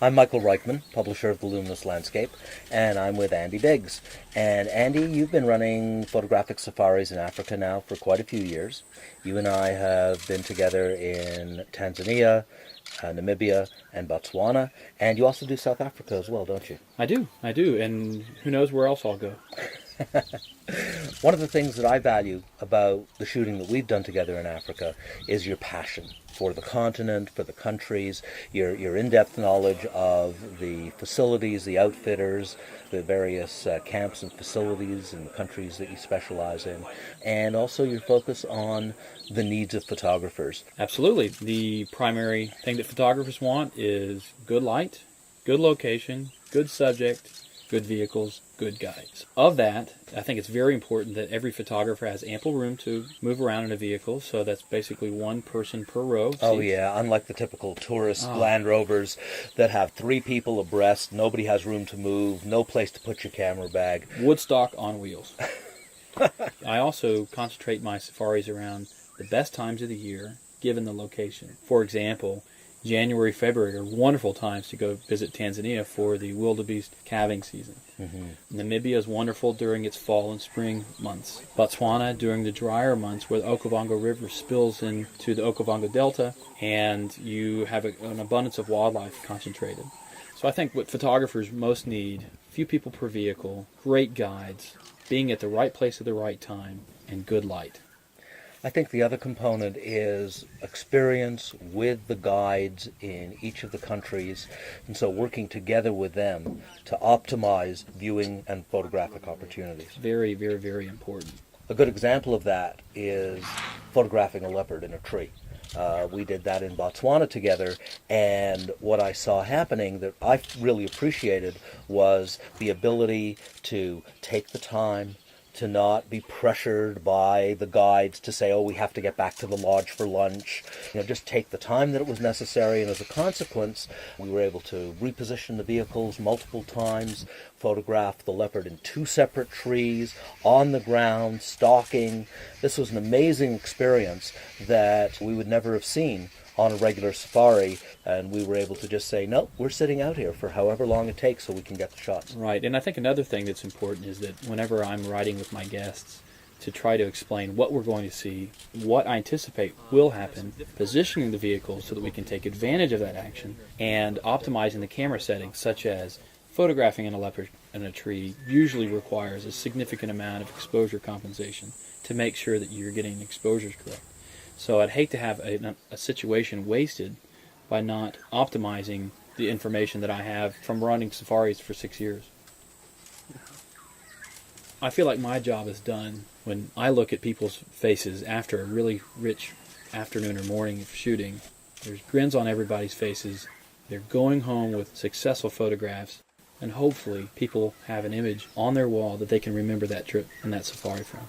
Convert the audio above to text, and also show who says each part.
Speaker 1: I'm Michael Reichman, publisher of The Luminous Landscape, and I'm with Andy Biggs. And Andy, you've been running photographic safaris in Africa now for quite a few years. You and I have been together in Tanzania, Namibia, and Botswana, and you also do South Africa as well, don't you?
Speaker 2: I do, and who knows where else I'll go.
Speaker 1: One of the things that I value about the shooting that we've done together in Africa is your passion for the continent, for the countries, your in-depth knowledge of the facilities, the outfitters, the various camps and facilities and countries that you specialize in, and also your focus on the needs of photographers.
Speaker 2: Absolutely. The primary thing that photographers want is good light, good location, good subject, good vehicles, good guides. Of that, I think it's very important that every photographer has ample room to move around in a vehicle, so that's basically one person per row.
Speaker 1: Oh yeah, unlike the typical tourist Land Rovers that have 3 people abreast, nobody has room to move, no place to put your camera bag.
Speaker 2: Woodstock on wheels. I also concentrate my safaris around the best times of the year, given the location. For example, January, February are wonderful times to go visit Tanzania for the wildebeest calving season. Mm-hmm. Namibia is wonderful during its fall and spring months. Botswana during the drier months where the Okavango River spills into the Okavango Delta and you have an abundance of wildlife concentrated. So I think what photographers most need, few people per vehicle, great guides, being at the right place at the right time, and good light.
Speaker 1: I think the other component is experience with the guides in each of the countries, and so working together with them to optimize viewing and photographic opportunities.
Speaker 2: Very, very, very important.
Speaker 1: A good example of that is photographing a leopard in a tree. We did that in Botswana together, and what I saw happening that I really appreciated was the ability to take the time, to not be pressured by the guides to say, oh, we have to get back to the lodge for lunch. Just take the time that it was necessary, and as a consequence, we were able to reposition the vehicles multiple times, photograph the leopard in 2 separate trees, on the ground, stalking. This was an amazing experience that we would never have seen on a regular safari, and we were able to just say, no, we're sitting out here for however long it takes so we can get the shots.
Speaker 2: Right, and I think another thing that's important is that whenever I'm riding with my guests, to try to explain what we're going to see, what I anticipate will happen, positioning the vehicle so that we can take advantage of that action, and optimizing the camera settings, such as photographing in a leopard in a tree usually requires a significant amount of exposure compensation to make sure that you're getting exposures correct. So I'd hate to have a situation wasted by not optimizing the information that I have from running safaris for 6 years. I feel like my job is done when I look at people's faces after a really rich afternoon or morning of shooting. There's grins on everybody's faces. They're going home with successful photographs, and hopefully people have an image on their wall that they can remember that trip and that safari from.